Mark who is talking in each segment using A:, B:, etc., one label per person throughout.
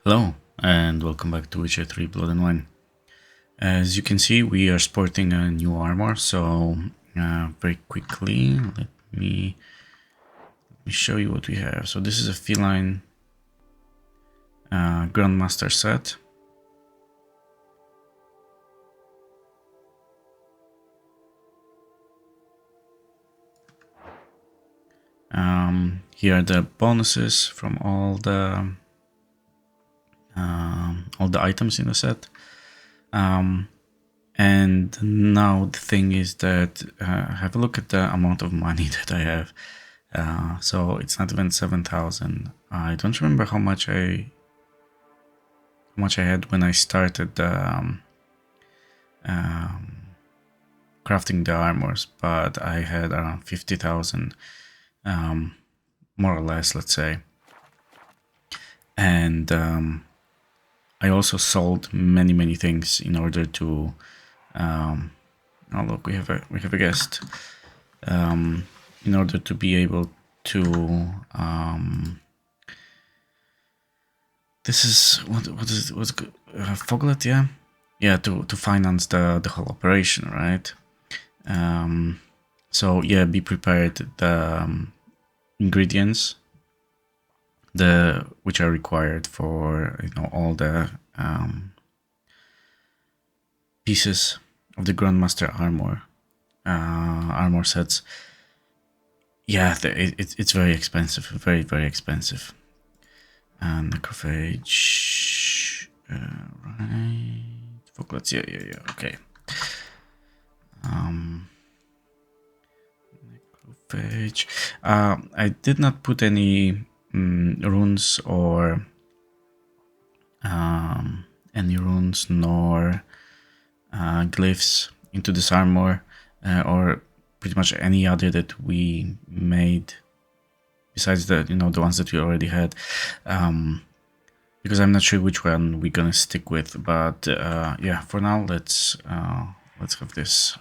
A: Hello, and welcome back to Witcher 3 Blood and Wine. As you can see, we are sporting a new armor, so very quickly, let me show you what we have. So this is a Feline Grandmaster set. Here are the bonuses from all the items in the set. And now the thing is that have a look at the amount of money that I have. So it's not even 7,000. I don't remember how much I had when I started crafting the armors, but I had around 50,000, more or less, let's say. And I also sold many things in order to. Oh look, we have a guest. In order to be able to. This is what's Foglet, yeah, to finance the whole operation, right? So yeah, be prepared. The ingredients, which are required for all the pieces of the Grandmaster armor sets. Yeah, it's very expensive, very expensive. And necrophage, right? Focus, yeah, okay. Necrophage. I did not put any runes or nor glyphs into this armor, or pretty much any other that we made besides the the ones that we already had, because I'm not sure which one we're gonna stick with. But yeah, for now let's have this.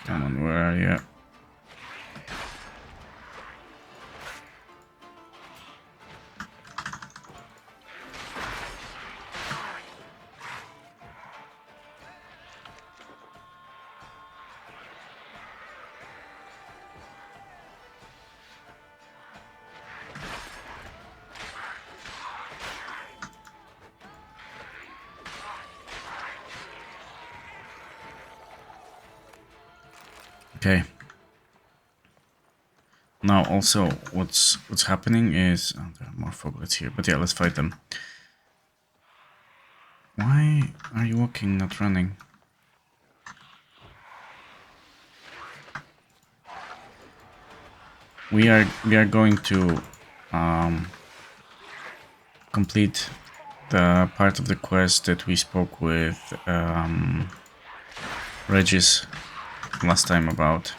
A: Come on, where are you? Okay. Now also what's happening is there are more foglets here, but yeah, let's fight them. Why are you walking, not running? We are going to complete the part of the quest that we spoke with Regis last time about.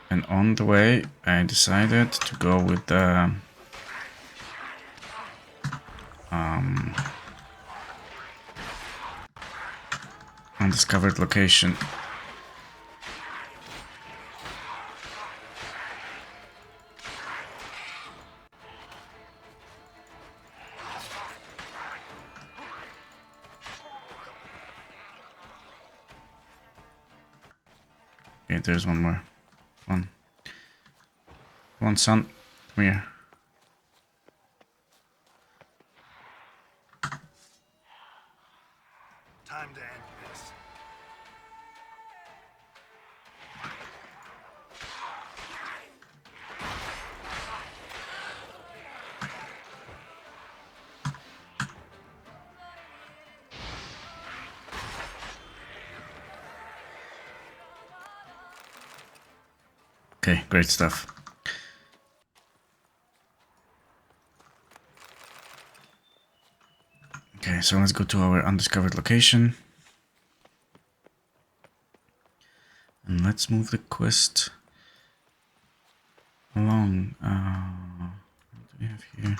A: And on the way, I decided to go with the undiscovered location. Okay, there's one more. One son, come here.
B: Time to end this.
A: Okay, great stuff. Okay, so let's go to our undiscovered location. And let's move the quest along. do we have here?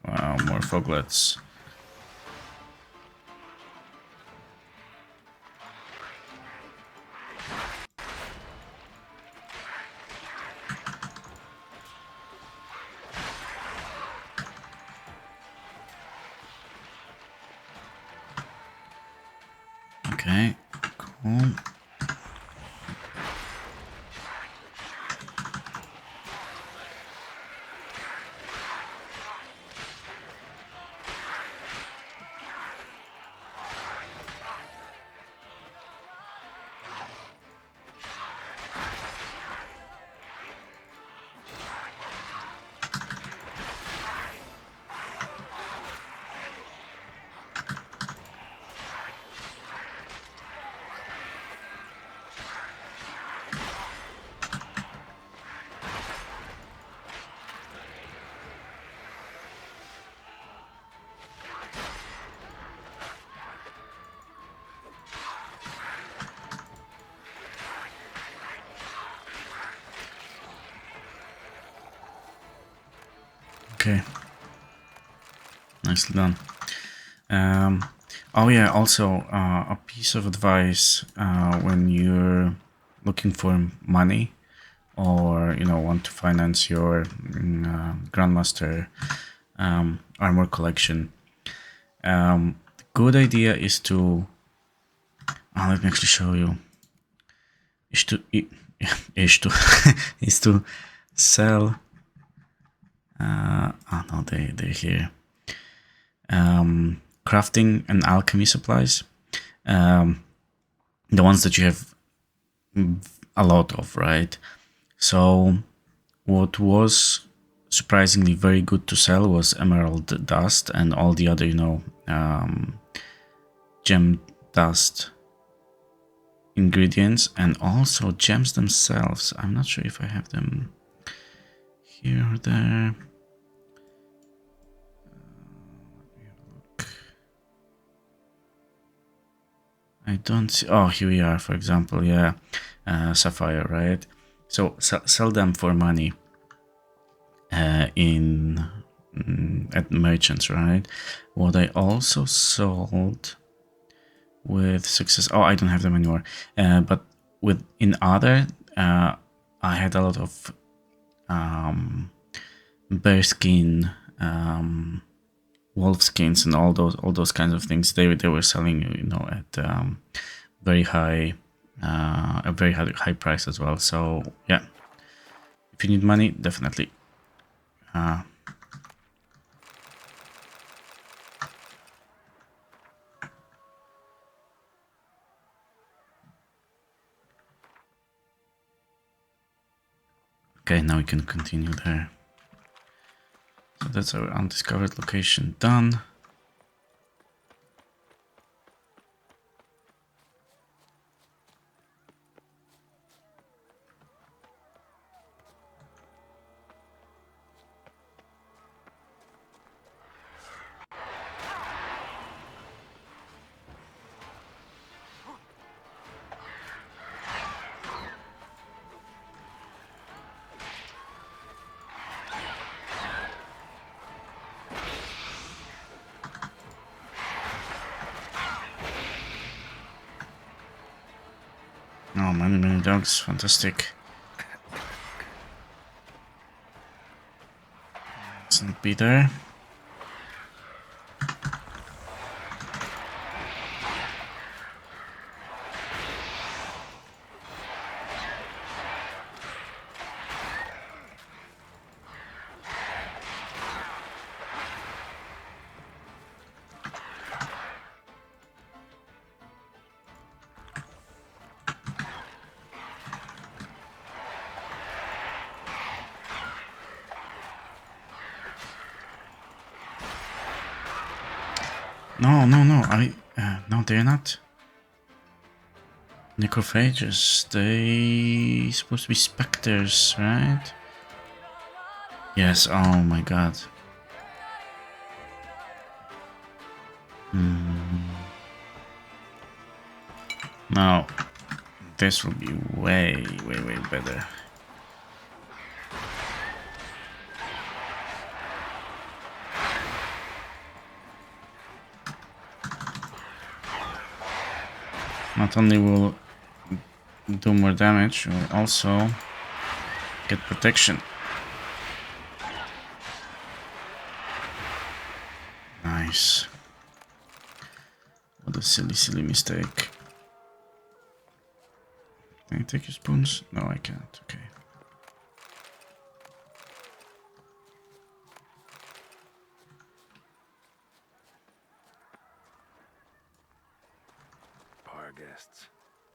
A: Wow, more foglets. Okay, cool. Okay, nicely done. Oh yeah, also a piece of advice when you're looking for money or want to finance your Grandmaster armor collection. Good idea is to let me actually show you. Is to sell. Oh no, they're here. Crafting and alchemy supplies. The ones that you have a lot of, right? So what was surprisingly very good to sell was emerald dust and all the other, gem dust ingredients, and also gems themselves. I'm not sure if I have them here or there. I don't see. Oh, here we are, for example. Yeah, sapphire, right? So sell them for money at merchants, right? What I also sold with success. Oh, I don't have them anymore. But in other, I had a lot of bear skin, wolf skins, and all those kinds of things. They were selling, at very high, a very high price as well. So yeah, if you need money, definitely. Okay, now we can continue there. So that's our undiscovered location done. Oh, many dogs, fantastic. Let's not be there. No, no, they're not necrophages. They supposed to be specters, right? Yes. Oh my god. Now, this will be way better. Not only will do more damage, we'll also get protection. Nice. What a silly mistake. Can I take your spoons? No, I can't. Okay.
B: Bar guests.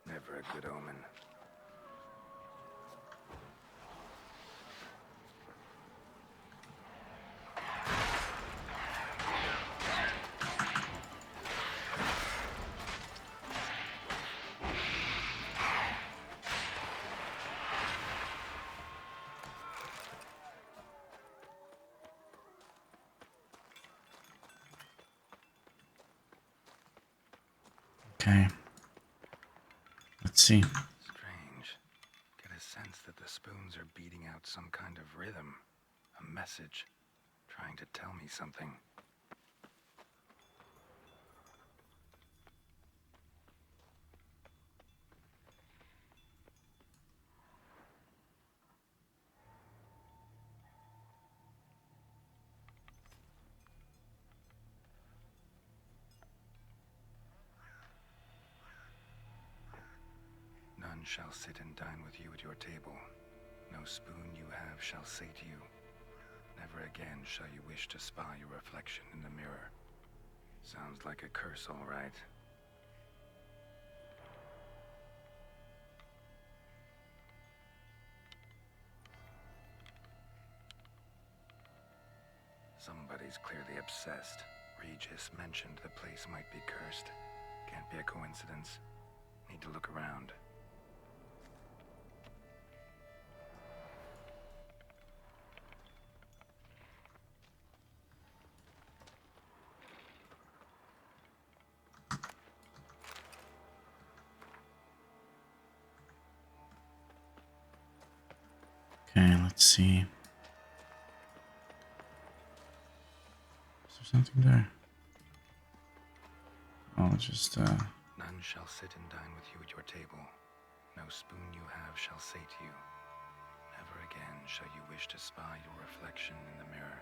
B: Never a good omen.
A: Okay. Let's see.
B: Strange. Get a sense that the spoons are beating out some kind of rhythm. A message. Trying to tell me something. None shall sit and dine with you at your table. No spoon you have shall say to you, never again shall you wish to spy your reflection in the mirror. Sounds like a curse, all right. Somebody's clearly obsessed. Regis mentioned the place might be cursed. Can't be a coincidence. Need to look around.
A: Okay, let's see. Is there something there? Oh, just
B: None shall sit and dine with you at your table. No spoon you have shall say to you, never again shall you wish to spy your reflection in the mirror.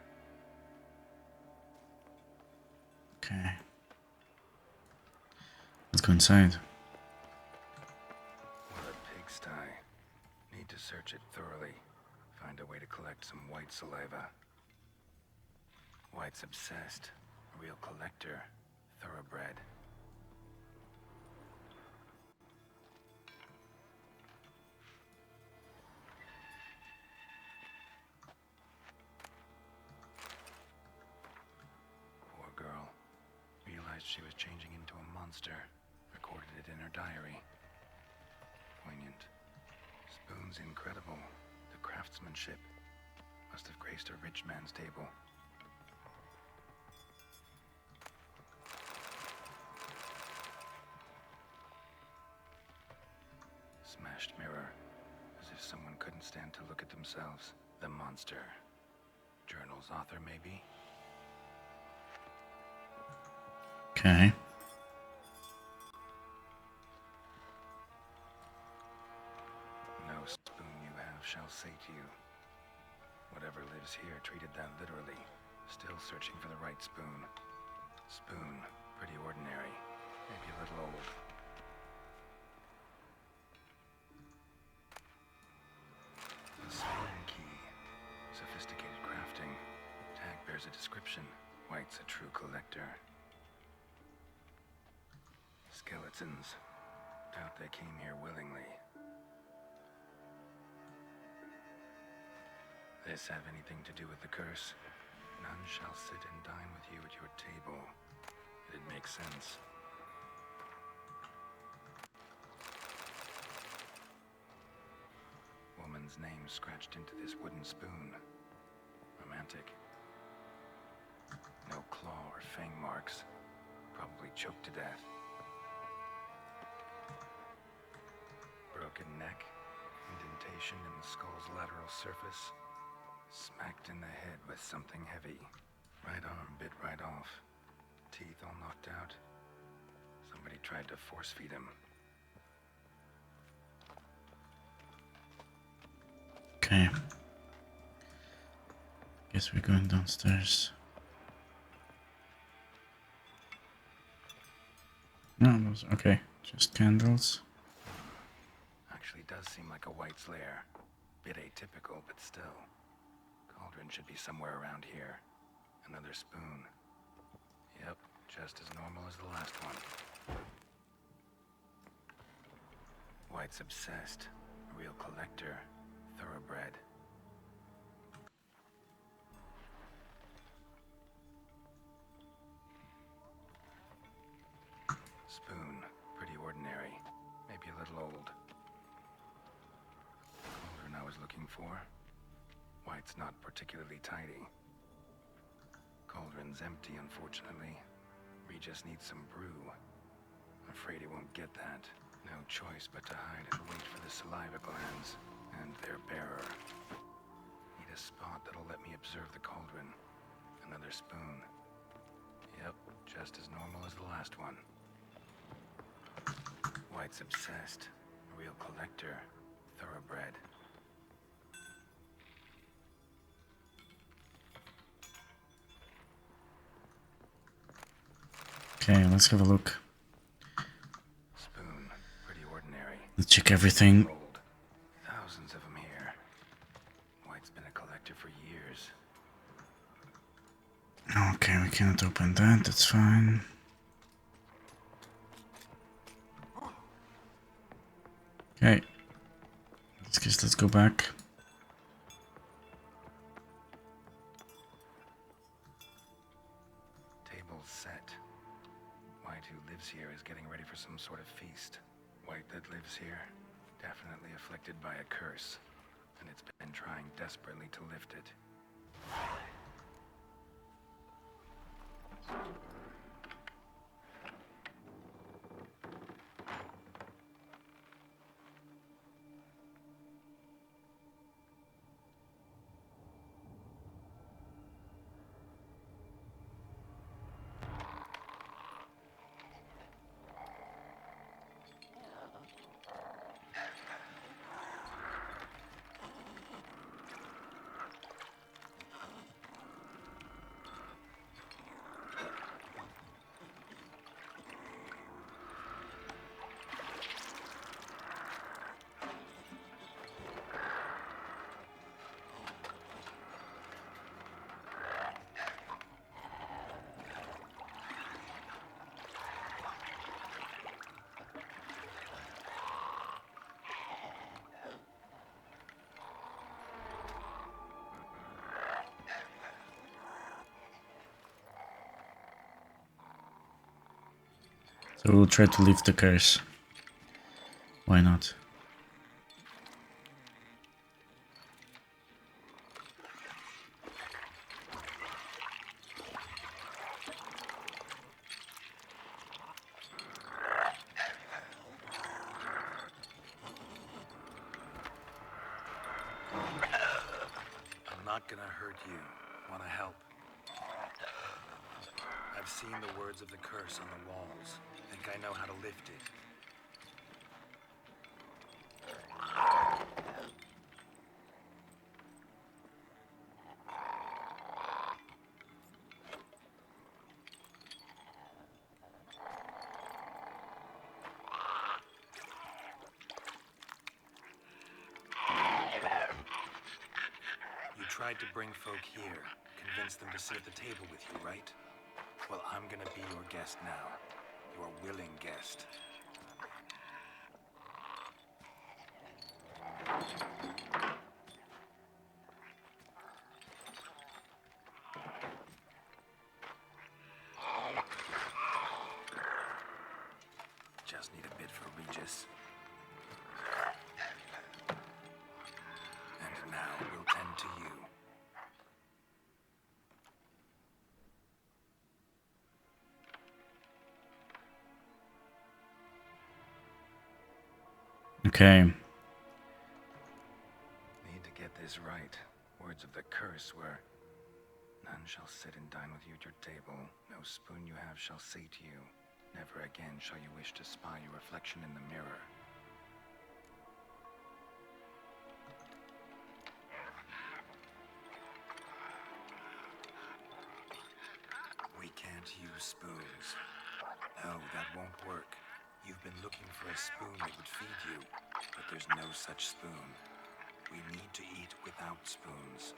A: okay. Let's go inside.
B: What a pigsty. Need to search it thoroughly. Find a way to collect some white saliva. White's obsessed. A real collector. Thoroughbred. Poor girl. Realized she was changing into a monster. Recorded it in her diary. Poignant. Spoon's incredible. The craftsmanship. Must have graced a rich man's table. Smashed mirror. As if someone couldn't stand to look at themselves. The monster. Journal's author, maybe?
A: Okay.
B: No spoon you have shall say to you. Whatever lives here treated that literally. Still searching for the right spoon. Spoon, pretty ordinary. Maybe a little old. A spoon key. Sophisticated crafting. Tag bears a description. White's a true collector. Skeletons. Doubt they came here willingly. This have anything to do with the curse? None shall sit and dine with you at your table. It'd make sense. Woman's name scratched into this wooden spoon. Romantic. No claw or fang marks. Probably choked to death. broken neck, indentation in the skull's lateral surface, smacked in the head with something heavy. Right arm bit right off, teeth all knocked out. Somebody tried to force feed him.
A: Okay. Guess we're going downstairs. No, those okay. Just candles.
B: Actually does seem like a White's lair. Bit atypical, but still. Cauldron should be somewhere around here. Another spoon. Yep, just as normal as the last one. White's obsessed. A real collector. Thoroughbred. Spoon. Pretty ordinary. Maybe a little old. Cauldron I was looking for. White's not particularly tidy. Cauldron's empty, unfortunately. Regis needs some brew. Afraid he won't get that. No choice but to hide and wait for the saliva glands and their bearer. Need a spot that'll let me observe the cauldron. Another spoon. Yep, just as normal as the last one. White's obsessed. A real collector. Thoroughbred.
A: Okay, let's have a look.
B: Spoon. Pretty ordinary.
A: Let's check everything.
B: Old. Thousands of them here. White's been a collector for years.
A: Okay, we cannot open that. That's fine. Okay. Let's go back.
B: Table's set. White, who lives here, is getting ready for some sort of feast. White that lives here, definitely afflicted by a curse, and it's been trying desperately to lift it.
A: So we'll try to lift the curse. Why not?
B: I'm not gonna hurt you. Wanna help? I've seen the words of the curse on the walls. Think I know how to lift it. You tried to bring folk here, convince them to sit at the table with you, right? Well, I'm gonna be your guest now. Your willing guest. Just need a bit for Regis. And now we'll tend to you.
A: Okay.
B: Need to get this right. Words of the curse were, none shall sit and dine with you at your table. No spoon you have shall sate you. Never again shall you wish to spy your reflection in the mirror. We can't use spoons. No, that won't work. You've been looking for a spoon that would feed you, but there's no such spoon. We need to eat without spoons.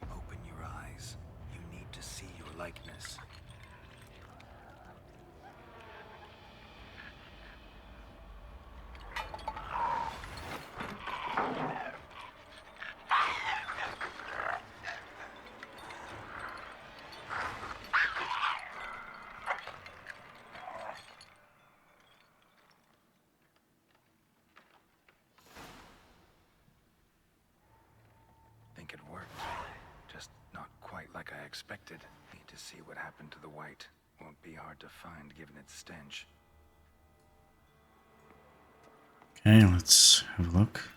B: Open your eyes. You need to see your likeness. Think it worked. Just not quite like I expected. Need to see what happened to the white. Won't be hard to find given its stench.
A: Okay, let's have a look.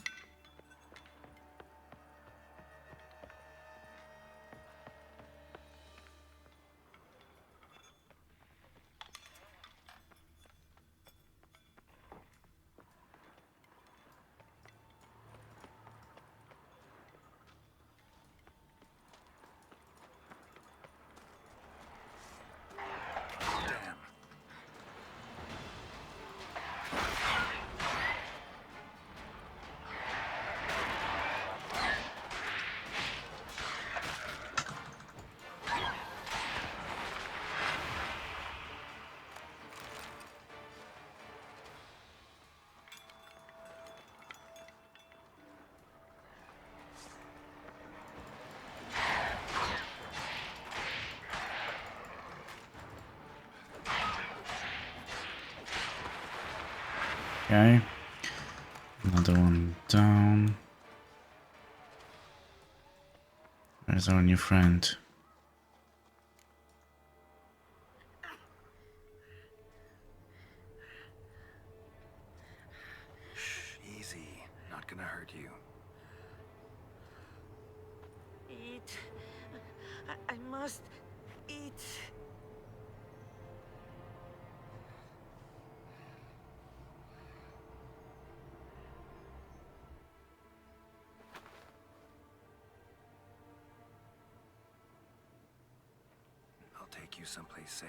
B: Damn.
A: Okay. Another one down. Where's our new friend?
B: Shh, easy. Not gonna hurt you.
C: Eat. I must eat.
B: I'll take you someplace safe.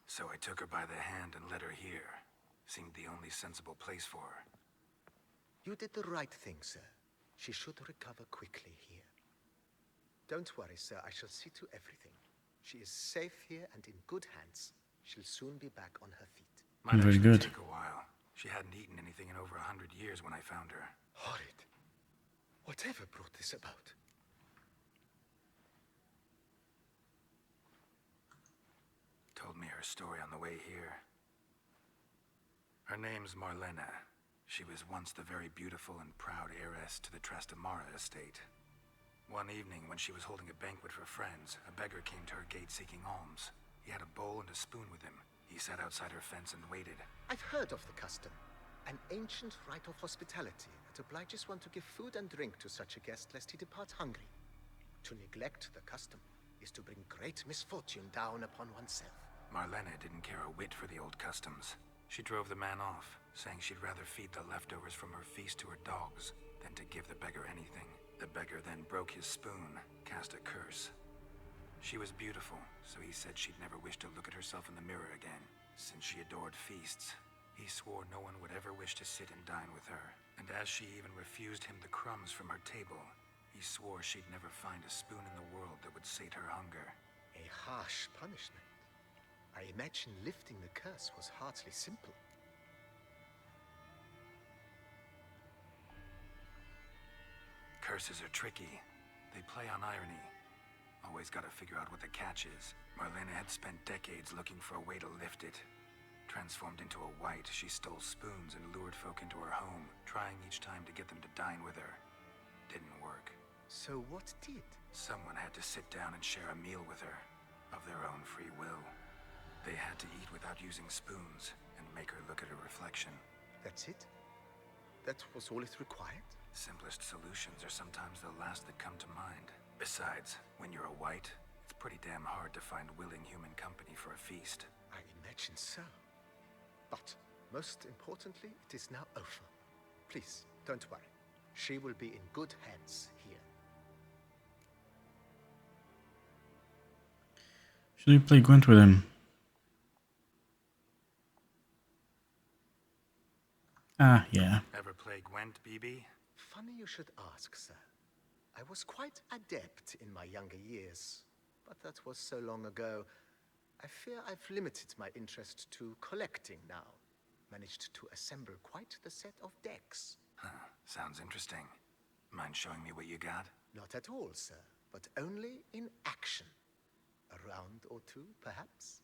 B: So I took her by the hand and led her here. Seemed the only sensible place for her.
D: You did the right thing, sir. She should recover quickly here. Don't worry, sir. I shall see to everything. She is safe here and in good hands. She'll soon be back on her feet.
B: Might
A: Very
B: actually
A: good.
B: take a while. She hadn't eaten anything in over 100 years when I found her.
D: Horrid. Whatever brought this about?
B: Told me her story on the way here. Her name's Marlena. She was once the very beautiful and proud heiress to the Trastamara estate. One evening, when she was holding a banquet for friends, a beggar came to her gate seeking alms. He had a bowl and a spoon with him. He sat outside her fence and waited.
D: I've heard of the custom. An ancient rite of hospitality that obliges one to give food and drink to such a guest lest he depart hungry. To neglect the custom is to bring great misfortune down upon oneself.
B: Marlena didn't care a whit for the old customs. She drove the man off, saying she'd rather feed the leftovers from her feast to her dogs than to give the beggar anything. The beggar then broke his spoon, cast a curse. She was beautiful, so he said she'd never wish to look at herself in the mirror again. Since she adored feasts, he swore no one would ever wish to sit and dine with her. And as she even refused him the crumbs from her table, he swore she'd never find a spoon in the world that would sate her hunger.
D: A harsh punishment. I imagine lifting the curse was hardly simple.
B: Curses are tricky. They play on irony. Always gotta figure out what the catch is. Marlena had spent decades looking for a way to lift it. Transformed into a wight, she stole spoons and lured folk into her home, trying each time to get them to dine with her. Didn't work.
D: So what did?
B: Someone had to sit down and share a meal with her, of their own free will. They had to eat without using spoons, and make her look at her reflection.
D: That's it? That was all it required?
B: Simplest solutions are sometimes the last that come to mind. Besides, when you're a wight, it's pretty damn hard to find willing human company for a feast.
D: I imagine so. But, most importantly, it is now over. Please, don't worry. She will be in good hands here.
A: Should we play Gwent with him? Ah, yeah.
B: Ever play Gwent, BB?
D: Funny you should ask, sir. I was quite adept in my younger years, but that was so long ago. I fear I've limited my interest to collecting now. Managed to assemble quite the set of decks.
B: Huh, sounds interesting. Mind showing me what you got?
D: Not at all, sir, but only in action. A round or two, perhaps?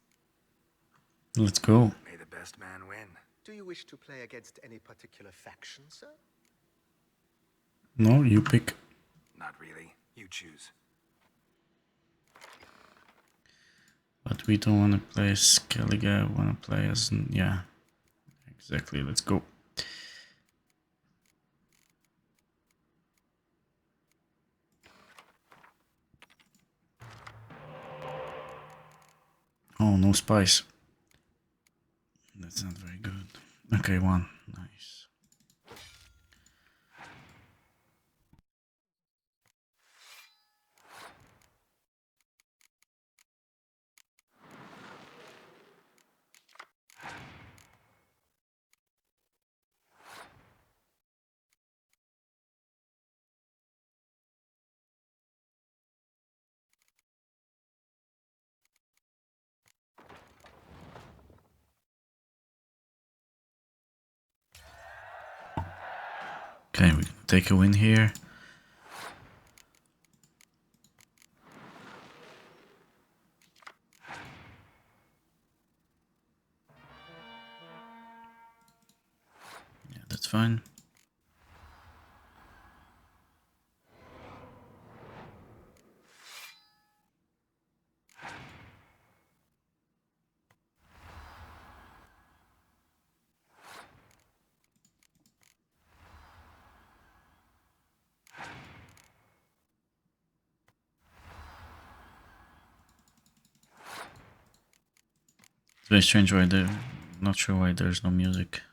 A: Let's go.
B: May the best man win.
D: Do you wish to play against any particular faction, sir?
A: No, you pick.
B: Not really. You choose.
A: But we don't want to play as Skellige, we want to play as... yeah. Exactly, let's go. Oh, no spice. That's not very good. Okay, one. Nice. Okay, we can take a win here. Yeah, that's fine. It's very strange why there... not sure why there's no music.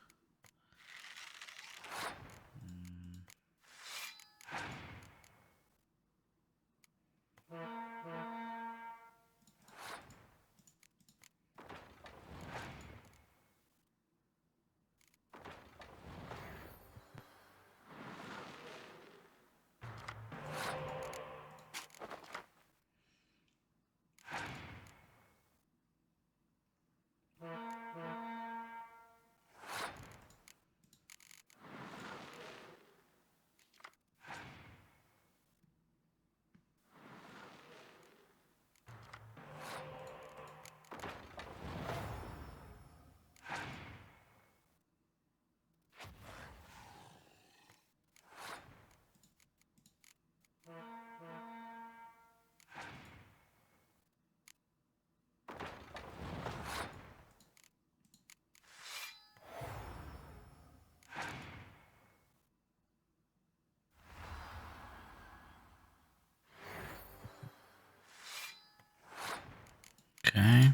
A: Okay.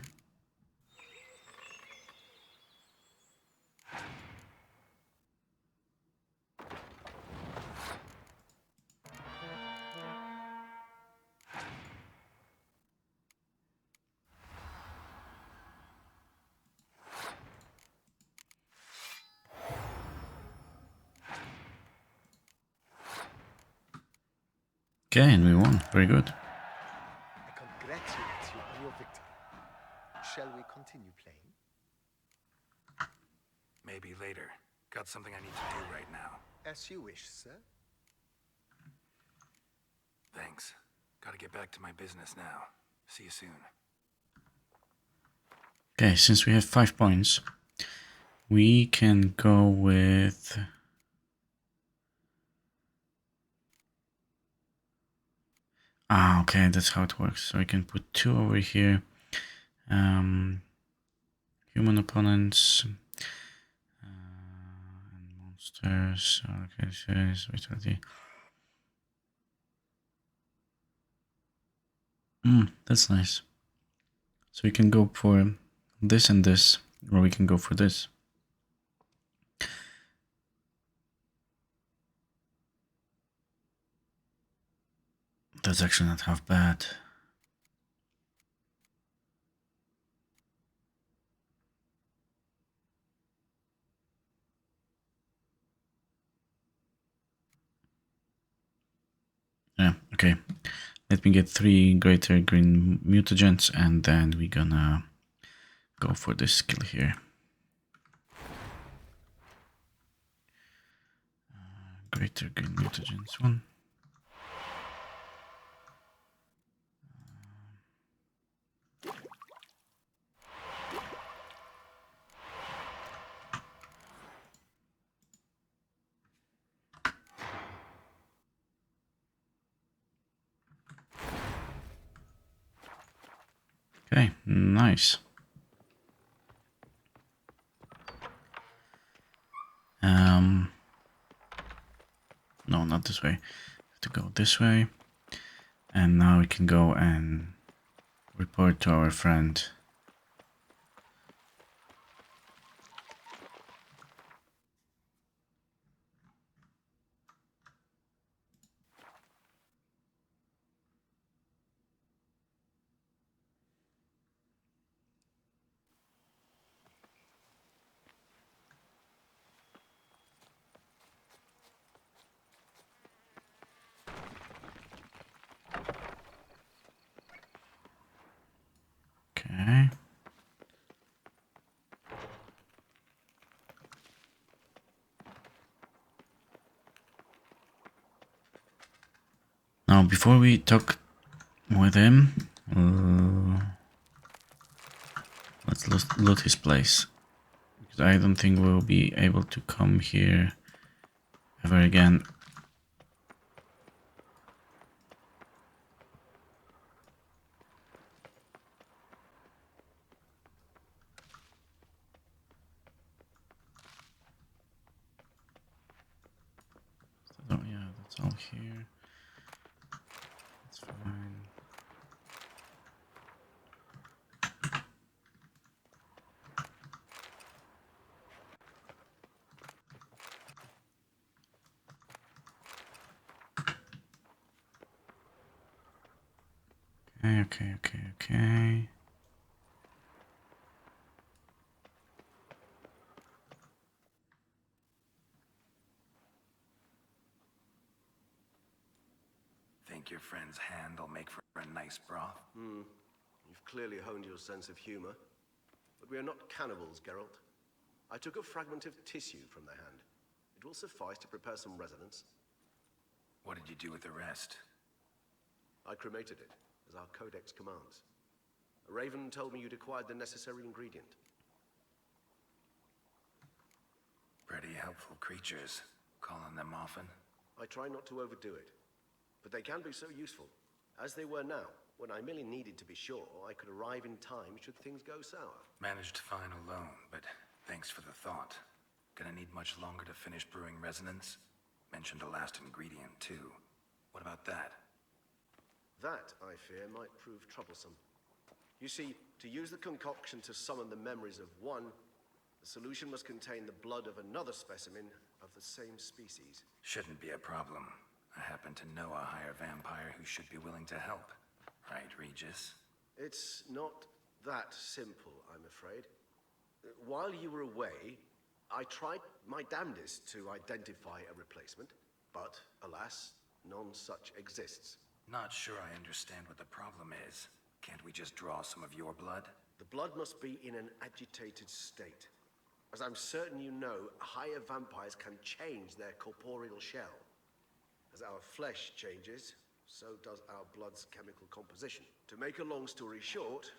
A: Okay, and we won. Very good.
D: I congratulate you on your victory. Shall we continue playing?
B: Maybe later. Got something I need to do right now.
D: As you wish, sir.
B: Thanks. Gotta get back to my business now. See you soon.
A: Okay, since we have 5 points, we can go with... Ah, okay, that's how it works. So we can put 2 over here. Human opponents and monsters. Okay, vitality. That's nice. So we can go for this and this, or we can go for this. That's actually not half bad. Yeah, okay. Let me get 3 greater green mutagens and then we're gonna go for this skill here. Greater green mutagens 1. Okay, nice. No, not this way. Have to go this way. And now we can go and report to our friend. Okay. Now, before we talk with him, let's loot his place. Because I don't think we'll be able to come here ever again. Oh yeah, that's all here. That's fine. Okay.
B: Think your friend's hand will make for a nice broth?
E: You've clearly honed your sense of humor. But we are not cannibals, Geralt. I took a fragment of tissue from the hand. It will suffice to prepare some resonance.
B: What did you do with the rest?
E: I cremated it, as our codex commands. A raven told me you'd acquired the necessary ingredient.
B: Pretty helpful creatures. Calling them often?
E: I try not to overdo it. But they can be so useful, as they were now, when I merely needed to be sure I could arrive in time should things go sour.
B: Managed fine alone, but thanks for the thought. Gonna need much longer to finish brewing resonance? Mentioned a last ingredient, too. What about that?
E: That, I fear, might prove troublesome. You see, to use the concoction to summon the memories of one, the solution must contain the blood of another specimen of the same species.
B: Shouldn't be a problem. I happen to know a higher vampire who should be willing to help. Right, Regis?
E: It's not that simple, I'm afraid. While you were away, I tried my damnedest to identify a replacement, but alas, none such exists.
B: Not sure I understand what the problem is. Can't we just draw some of your blood?
E: The blood must be in an agitated state. As I'm certain you know, higher vampires can change their corporeal shell. As our flesh changes, so does our blood's chemical composition. To make a long story short,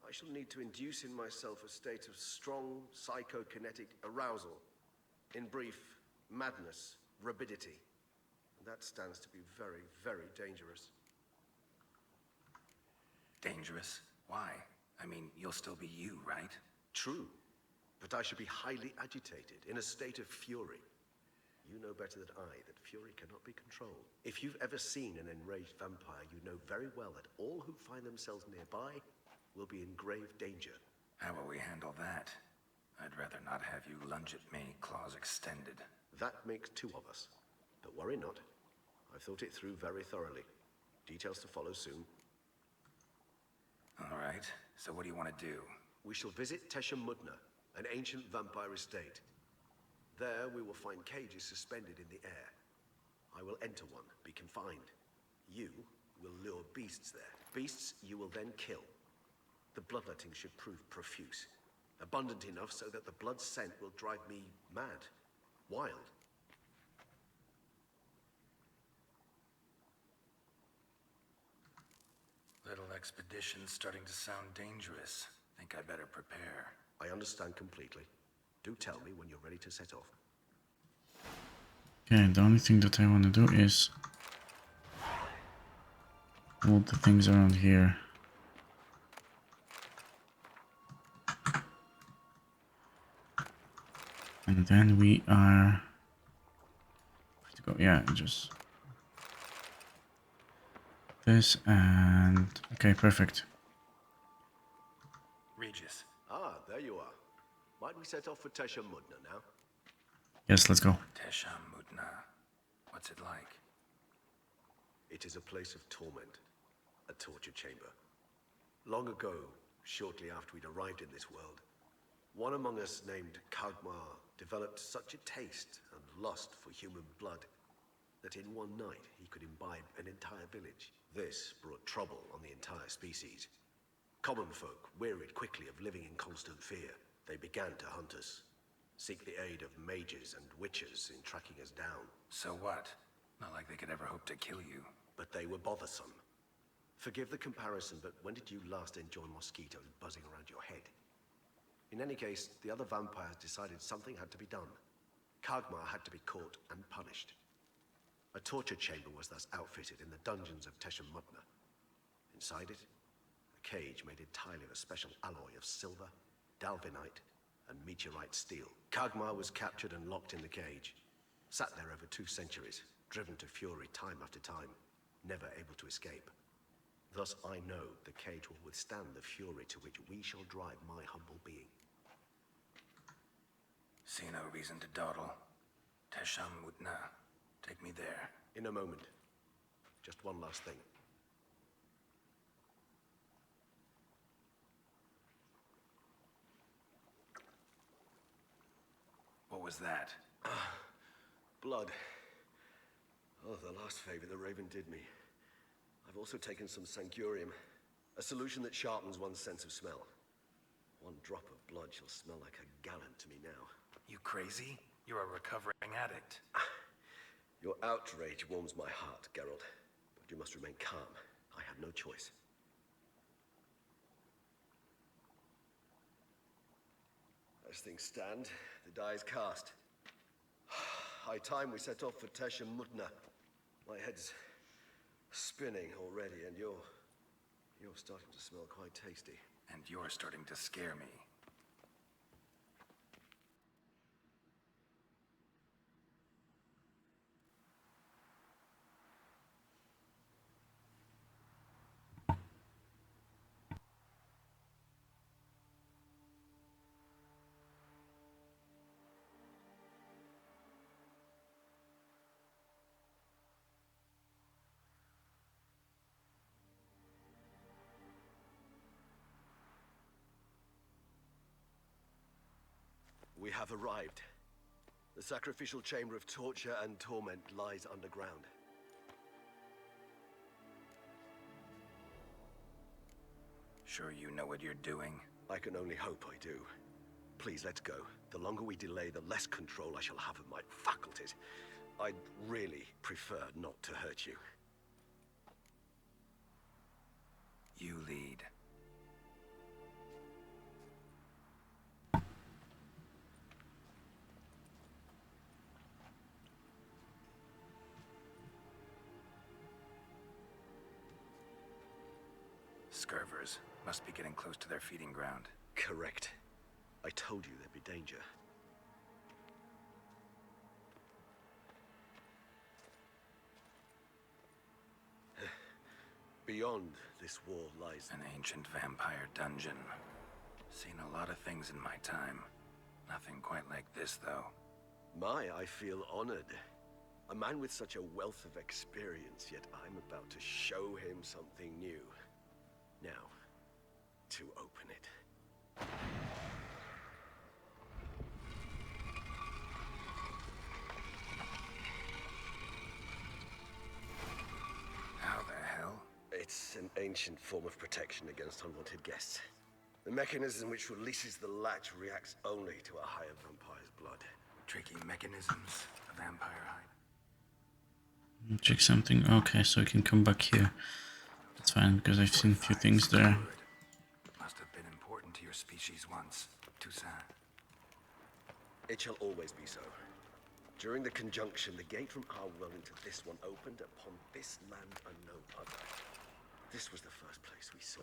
E: I shall need to induce in myself a state of strong psychokinetic arousal. In brief, madness, rabidity. And that stands to be very, very dangerous.
B: Dangerous? Why? I mean, you'll still be you, right?
E: True. But I should be highly agitated, in a state of fury. You know better than I that fury cannot be controlled. If you've ever seen an enraged vampire, you know very well that all who find themselves nearby will be in grave danger.
B: How will we handle that? I'd rather not have you lunge at me, claws extended.
E: That makes two of us. But worry not. I've thought it through very thoroughly. Details to follow soon.
B: All right, so what do you want to do?
E: We shall visit Teshem Mudna, an ancient vampire estate. There we will find cages suspended in the air. I will enter one, be confined. You will lure beasts there. Beasts you will then kill. The bloodletting should prove profuse. Abundant enough so that the blood scent will drive me mad. Wild.
B: Little expedition starting to sound dangerous. Think I better prepare.
E: I understand completely. Do tell me when you're ready to set off.
A: Okay, the only thing that I want to do is hold the things around here. And then we are free to go. Yeah, just this and okay, perfect.
B: Regis.
E: Ah, there you are. Might we set off for Teshem Mudna now?
A: Yes, let's go.
B: Teshem Mudna. What's it like?
E: It is a place of torment, a torture chamber. Long ago, shortly after we'd arrived in this world, one among us named Kagmar developed such a taste and lust for human blood that in one night he could imbibe an entire village. This brought trouble on the entire species. Common folk wearied quickly of living in constant fear. They began to hunt us, seek the aid of mages and witches in tracking us down.
B: So what? Not like they could ever hope to kill you.
E: But they were bothersome. Forgive the comparison, but when did you last enjoy mosquitoes buzzing around your head? In any case, the other vampires decided something had to be done. Kagmar had to be caught and punished. A torture chamber was thus outfitted in the dungeons of Teshem Mudna. Inside it, a cage made entirely of a special alloy of silver, dalvinite, and meteorite steel. Kagmar was captured and locked in the cage. Sat there over 2 centuries, driven to fury time after time, never able to escape. Thus I know the cage will withstand the fury to which we shall drive my humble being.
B: See no reason to dawdle. Teshem Mudna. Take me there.
E: In a moment. Just one last thing.
B: What was that?
E: Blood. Oh, the last favor the Raven did me. I've also taken some Sancurium, a solution that sharpens one's sense of smell. One drop of blood shall smell like a gallon to me now.
B: You crazy? You're a recovering addict.
E: Your outrage warms my heart, Geralt. But you must remain calm. I have no choice. As things stand, the die is cast. High time we set off for Teshem Mudna. My head's spinning already, and you're starting to smell quite tasty.
B: And you're starting to scare me.
E: We have arrived. The sacrificial chamber of torture and torment lies underground.
B: Sure you know what you're doing?
E: I can only hope I do. Please, let's go. The longer we delay, the less control I shall have of my faculties. I'd really prefer not to hurt you.
B: You lead. Scurvers must be getting close to their feeding ground.
E: Correct. I told you there'd be danger. Beyond this wall lies
B: An ancient vampire dungeon. Seen a lot of things in my time. Nothing quite like this, though.
E: I feel honored. A man with such a wealth of experience, yet I'm about to show him something new. Now, to open it.
B: How the hell?
E: It's an ancient form of protection against unwanted guests. The mechanism which releases the latch reacts only to a higher vampire's blood.
B: Tricky mechanisms, a vampire hide.
A: Check something. Okay, so we can come back here. That's fine, because I've seen a few things there.
B: Must have been important to your species once. Toussaint.
E: It shall always be so. During the conjunction, the gate from our world into this one opened upon this land and no other. This was the first place we saw.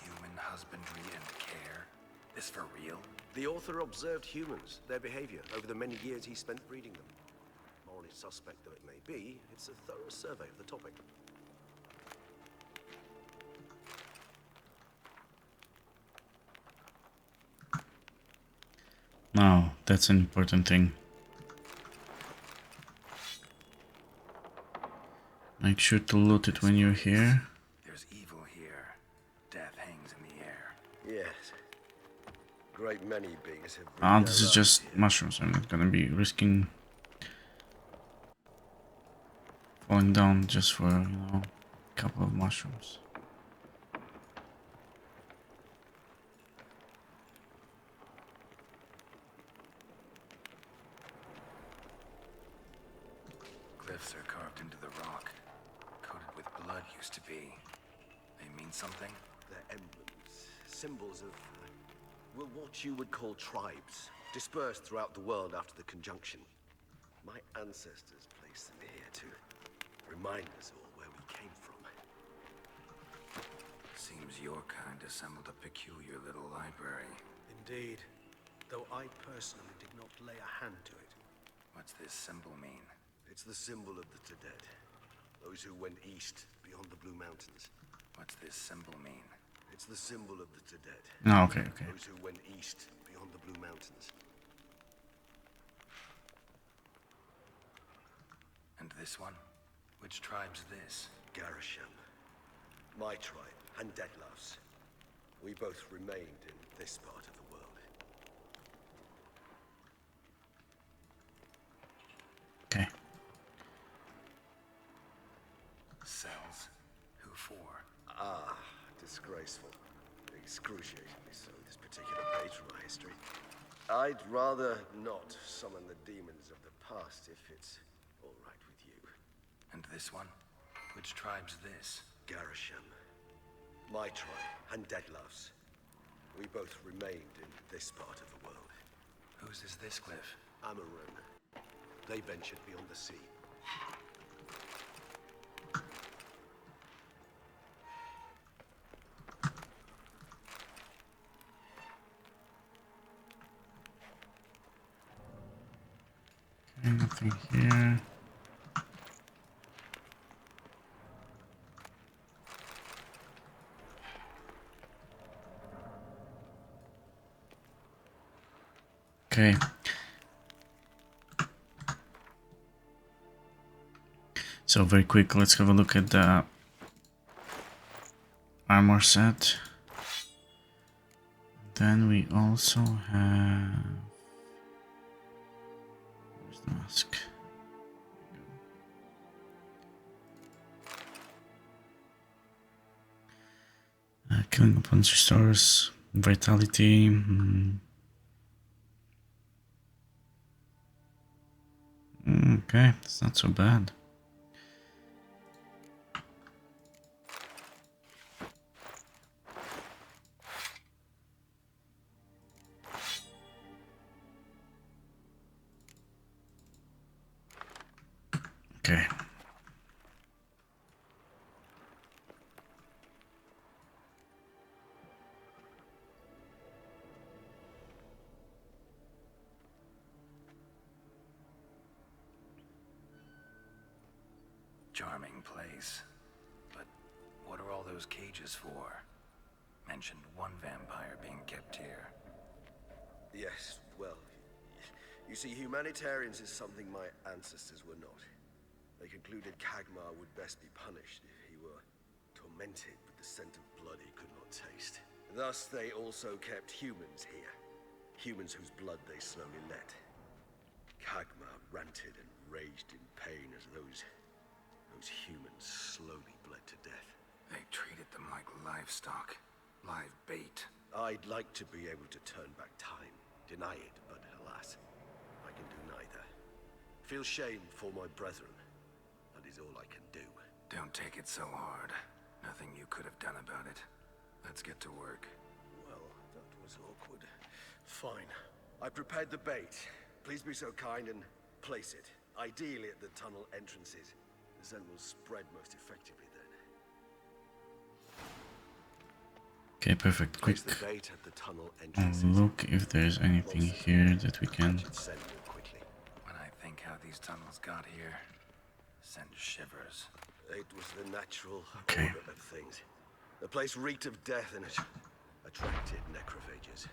B: Human husbandry and care. This for real?
E: The author observed humans, their behavior, over the many years he spent breeding them. Morally suspect though it may be, it's a thorough survey of the topic.
A: Now, that's an important thing. Make sure to loot it when you're here.
B: There's evil here. Death hangs in the air.
E: Yes. Great many beings have...
A: Ah, this is just mushrooms. I'm not gonna be risking falling down just for, a couple of mushrooms.
B: Glyphs are carved into the rock. Coated with blood used to be. They mean something?
E: They're emblems, symbols of, well, what you would call tribes, dispersed throughout the world after the conjunction. My ancestors placed them here to remind us all where we came from.
B: Seems your kind assembled a peculiar little library.
F: Indeed, though I personally did not lay a hand to it.
B: What's this symbol mean?
E: It's the symbol of the Dead, those who went east beyond the Blue Mountains.
B: What's this symbol mean?
E: It's the symbol of the Dead,
A: Oh, okay.
E: those who went east beyond the Blue Mountains.
B: And this one? Which tribe's this?
E: Garisham, my tribe, and Deadlouse. We both remained in this part of the world.
A: Okay.
B: Cells? Who for?
E: Ah, disgraceful. Excruciatingly so, this particular page from our history. I'd rather not summon the demons of the past if it's all right with you.
B: And this one? Which tribe's this?
E: Garisham, my tribe, and Deadlouse. We both remained in this part of the world.
B: Whose is this glyph?
E: Amarun. They ventured beyond the sea.
A: Okay, nothing here. Okay. So very quick, let's have a look at the armor set. Then we also have... Where's the mask? Killing opponents restores vitality. Okay, it's not so bad. Okay.
B: Charming place. But what are all those cages for? Mentioned one vampire being kept here.
E: Yes, well, you see, humanitarians is something my ancestors were not. They concluded Kagmar would best be punished if he were tormented with the scent of blood he could not taste. Thus, they also kept humans here. Humans whose blood they slowly let. Kagmar ranted and raged in pain as those humans slowly bled to death.
B: They treated them like livestock. Live bait.
E: I'd like to be able to turn back time. Deny it, but alas, I can do neither. Feel shame for my brethren. That is all I can do.
B: Don't take it so hard. Nothing you could have done about it. Let's get to work.
E: Well, that was awkward. Fine. I prepared the bait. Please be so kind and place it. Ideally at the tunnel entrances. The scent will spread most effectively then.
A: Okay, perfect. Quick
E: Place the bait at the tunnel entrances.
A: look if there's anything here that we can.
E: Send more quickly.
B: When I think how these tunnels got here, send shivers.
E: It was the natural
A: Okay.
E: order of things. The place reeked of death and it attracted necrophages.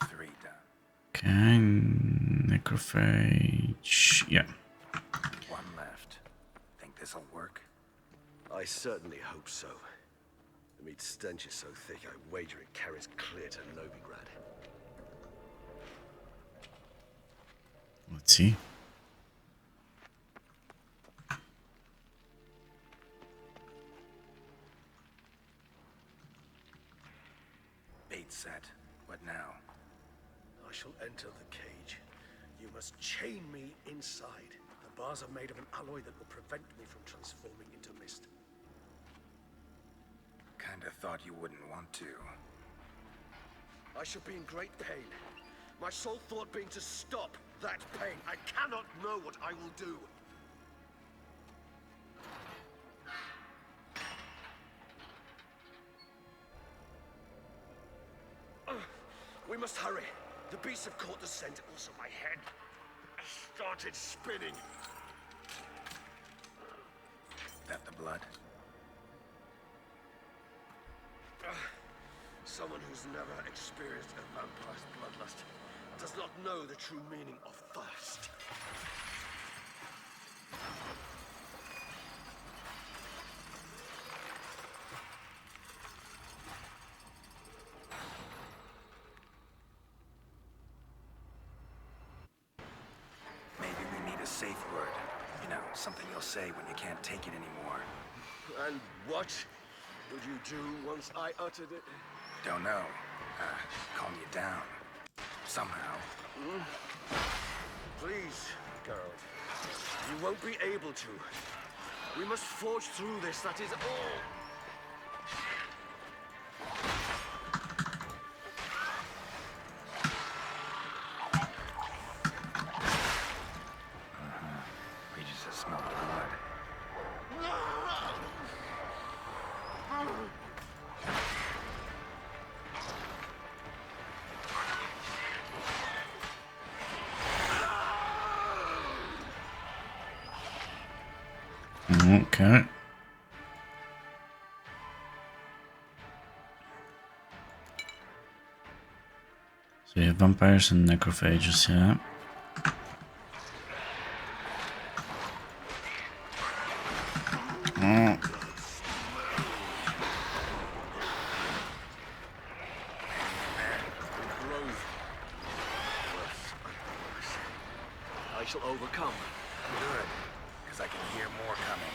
B: Three down.
A: Okay, necrophage. Yeah.
B: One left. Think this'll work?
E: I certainly hope so. The meat stench is so thick, I wager it carries clear to Novigrad.
A: Let's see.
B: Bait set. What now?
F: I shall enter the cage. You must chain me inside. The bars are made of an alloy that will prevent me from transforming into mist.
B: Kinda thought you wouldn't want to.
E: I shall be in great pain. My sole thought being to stop that pain. I cannot know what I will do. We must hurry. The beasts have caught the scent. Also, my head started spinning.
B: That the blood?
E: Someone who's never experienced a vampire's bloodlust does not know the true meaning of thirst.
B: Maybe we need a safe word. You know, something you'll say when you can't take it anymore.
E: And what would you do once I uttered it?
B: Don't know. Calm you down. Somehow.
E: Please, Geralt. You won't be able to. We must forge through this, that is all.
B: We just have smelled blood.
A: Okay. So you have vampires and necrophages, yeah. Oh.
F: shall overcome.
B: Good, because I can hear more coming.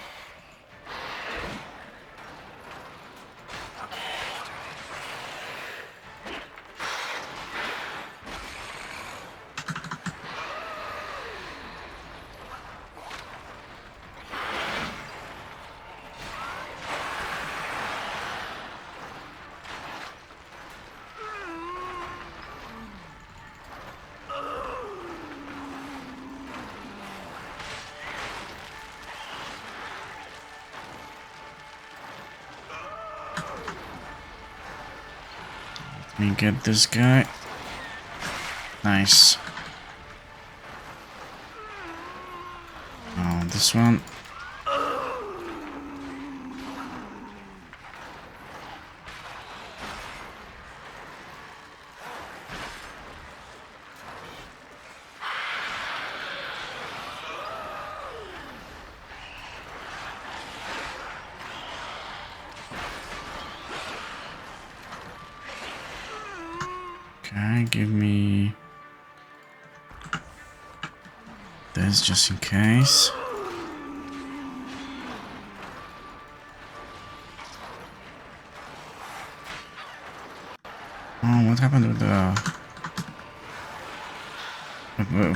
A: Let me get this guy. Nice. Oh, this one. Okay, give me this just in case. Oh, what happened with the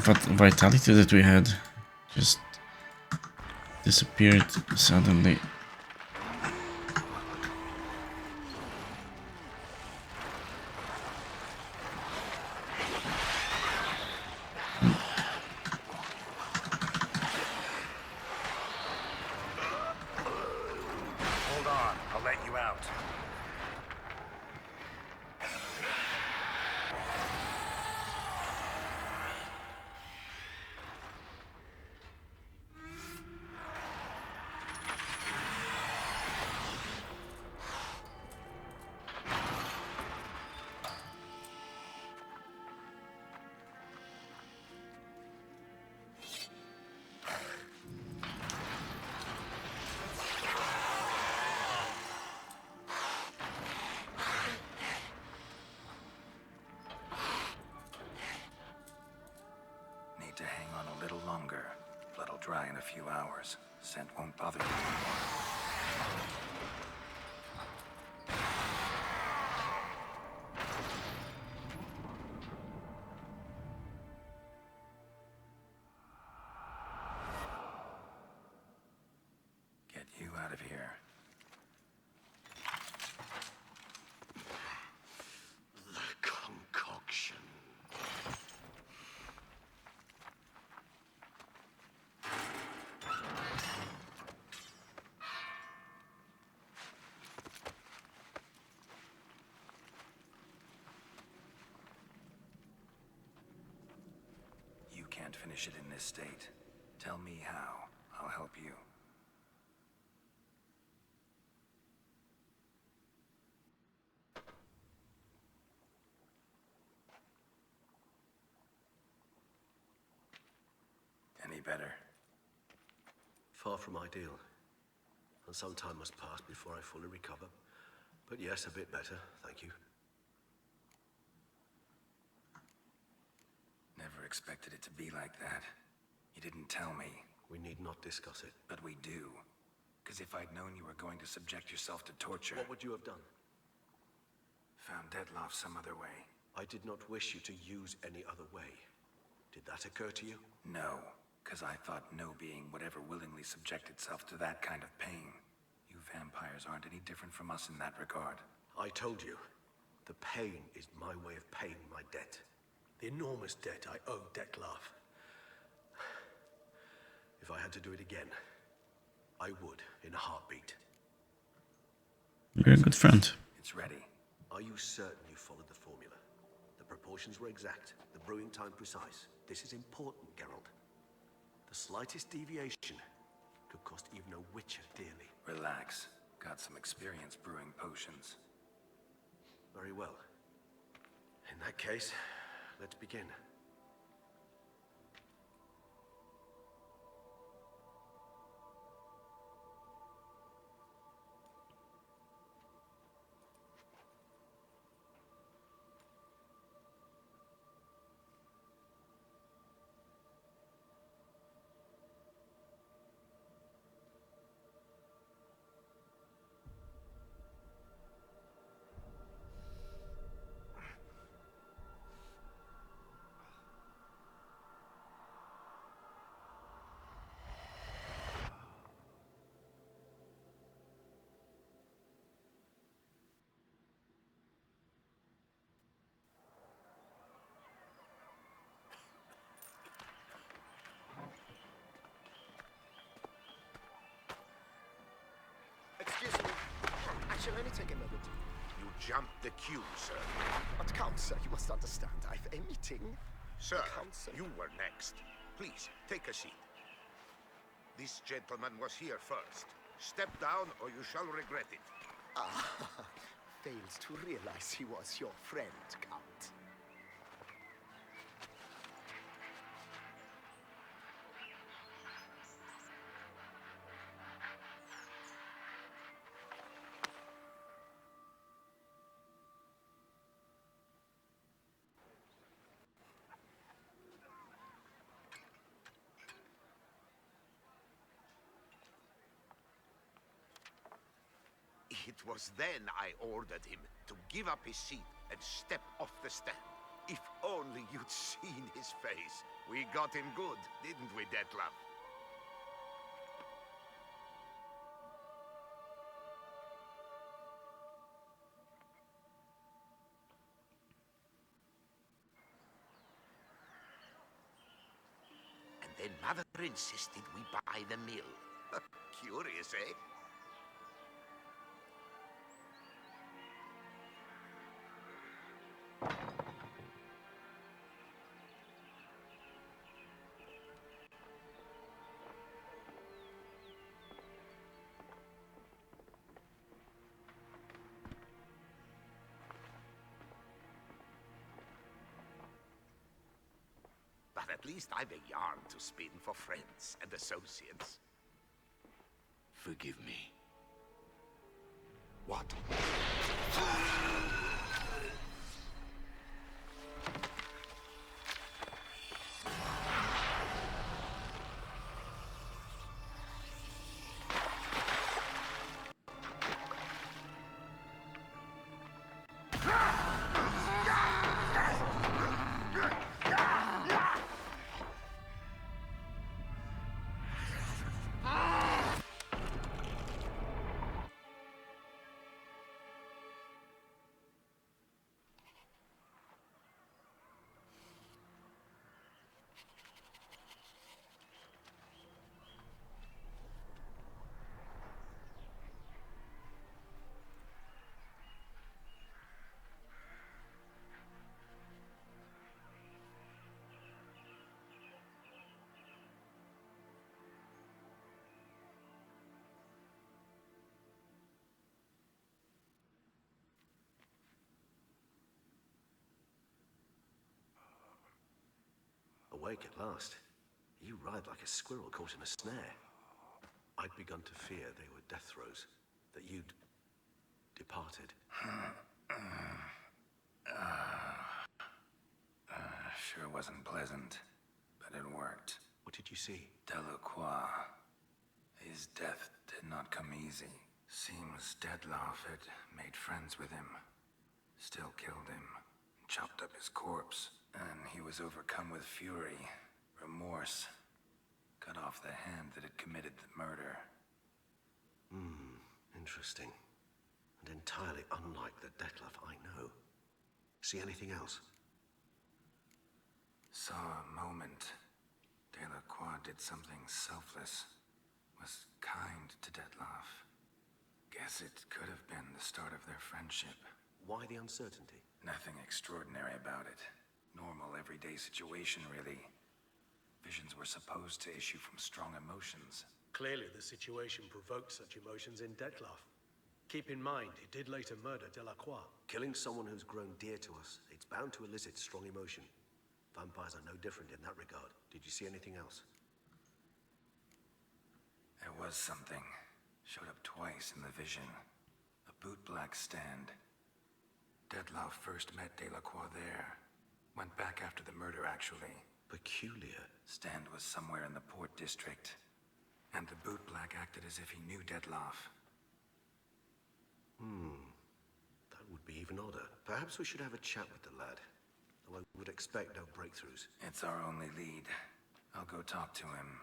A: what vitality that we had? Just disappeared suddenly.
B: Hold on, I'll let you out. Need to hang on a little longer. Blood'll dry in a few hours. Scent won't bother you anymore. Get you out of here.
F: The concoction.
B: You can't finish it in this state. Tell me how. I'll help you. Any better?
F: Far from ideal. And some time must pass before I fully recover. But yes, a bit better, thank you.
B: Never expected it to be like that. You didn't tell me.
F: We need not discuss it.
B: But we do. Because if I'd known you were going to subject yourself to torture...
F: What would you have done?
B: Found Deadloff some other way.
F: I did not wish you to use any other way. Did that occur to you?
B: No. Because I thought no being would ever willingly subject itself to that kind of pain. You vampires aren't any different from us in that regard.
F: I told you. The pain is my way of paying my debt. The enormous debt I owe Dettlaff. If I had to do it again, I would, in a heartbeat.
A: You're a good friend.
B: It's ready.
F: Are you certain you followed the formula? The proportions were exact, the brewing time precise. This is important, Geralt. The slightest deviation could cost even a witcher dearly.
B: Relax. Got some experience brewing potions.
F: Very well. In that case, let's begin.
G: jumped the queue, sir.
D: But Count, sir, you must understand. I've a meeting.
G: Sir,
D: Count, sir.
G: you were next. Please, take a seat. This gentleman was here first. Step down or you shall regret it.
D: Fails to realize he was your friend, Count.
G: It was then I ordered him to give up his seat and step off the stand. If only you'd seen his face. We got him good, didn't we, Detlef? And then Mother insisted we buy the mill. Curious, eh? But at least I've a yarn to spin for friends and associates.
B: Forgive me.
G: What?
F: Awake at last. You ride like a squirrel caught in a snare. I'd begun to fear they were death throes, that you'd departed.
B: Sure wasn't pleasant, but it worked.
F: What did you see?
B: Delacroix. His death did not come easy. Seems Detlef had made friends with him. Still killed him. Chopped up his corpse. And he was overcome with fury, remorse. Cut off the hand that had committed the murder.
F: Interesting. And entirely unlike the Detlef I know. See anything else?
B: Saw a moment. Delacroix did something selfless. Was kind to Detlef. Guess it could have been the start of their friendship.
F: Why the uncertainty?
B: Nothing extraordinary about it. Normal, everyday situation, really. Visions were supposed to issue from strong emotions.
H: Clearly, the situation provoked such emotions in Detlef. Keep in mind, he did later murder Delacroix.
F: Killing someone who's grown dear to us, it's bound to elicit strong emotion. Vampires are no different in that regard. Did you see anything else?
B: There was something. Showed up twice in the vision. A bootblack stand. Detlef first met Delacroix there. Went back after the murder, actually.
F: Peculiar.
B: Stand was somewhere in the Port District. And the bootblack acted as if he knew Detlef.
F: That would be even odder. Perhaps we should have a chat with the lad. Though I would expect no breakthroughs.
B: It's our only lead. I'll go talk to him.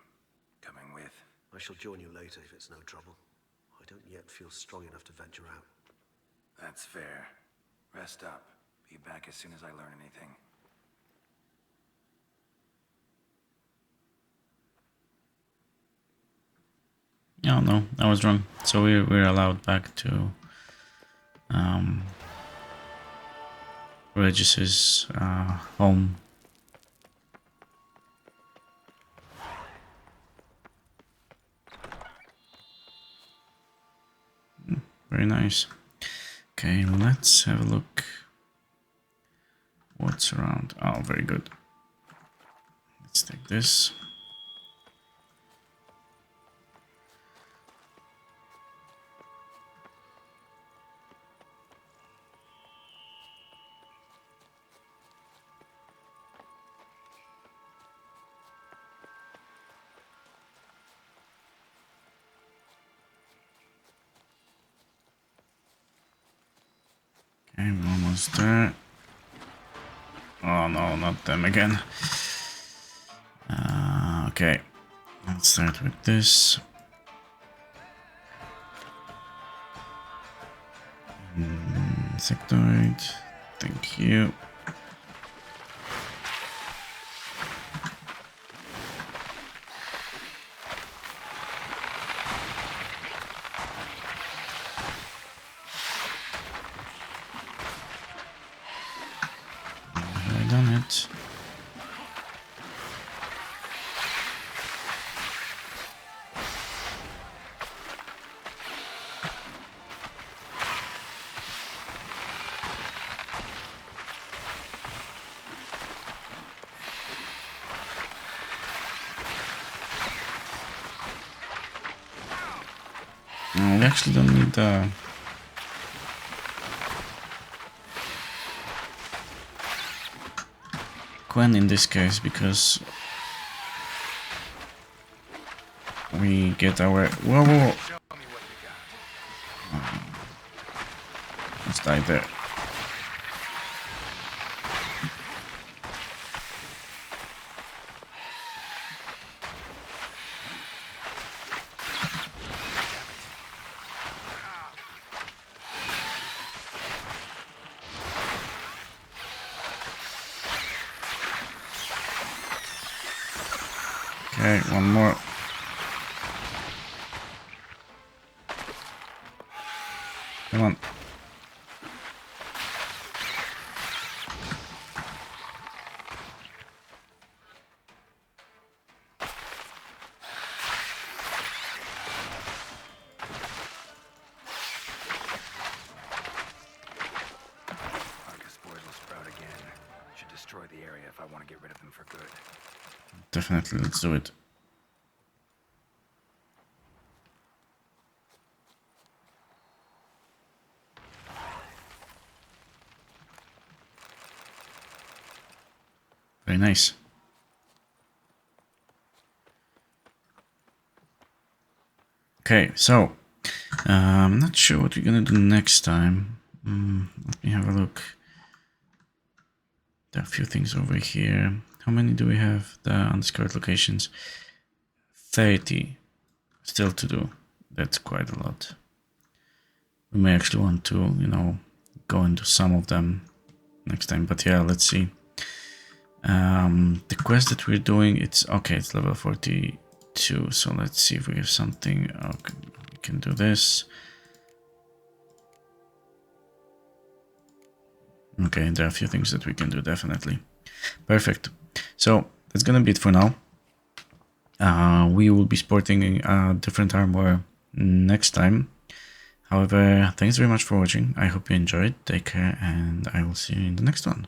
B: Coming with.
F: I shall join you later if it's no trouble. I don't yet feel strong enough to venture out.
B: That's fair. Rest up. Be back as soon as I learn anything.
A: Yeah, no, I was wrong. So we're allowed back to Regis's home. Very nice. Okay, let's have a look. What's around? Oh, very good. Let's take this. Okay, we're almost there. Oh no, not them again. Okay, let's start with this. Insectoid, thank you. Have I done it? No, we actually don't need the Quen in this case because we get our whoa. Let's die there. Okay, one more. Come on.
B: Archospores will sprout again. Should destroy the area if I want to get rid of them for good.
A: Definitely, let's do it. Very nice. Okay, so I'm not sure what we're gonna do next time. Let me have a look. There are a few things over here. How many do we have? The undiscovered locations. 30 still to do. That's quite a lot. We may actually want to, you know, go into some of them next time. But yeah, let's see. The quest that we're doing, it's okay. It's level 42. So let's see if we have something. Okay, we can do this. Okay, there are a few things that we can do, definitely. Perfect. So that's gonna be it for now. We will be sporting different armor next time. However, thanks very much for watching. I hope you enjoyed. Take care, and I will see you in the next one.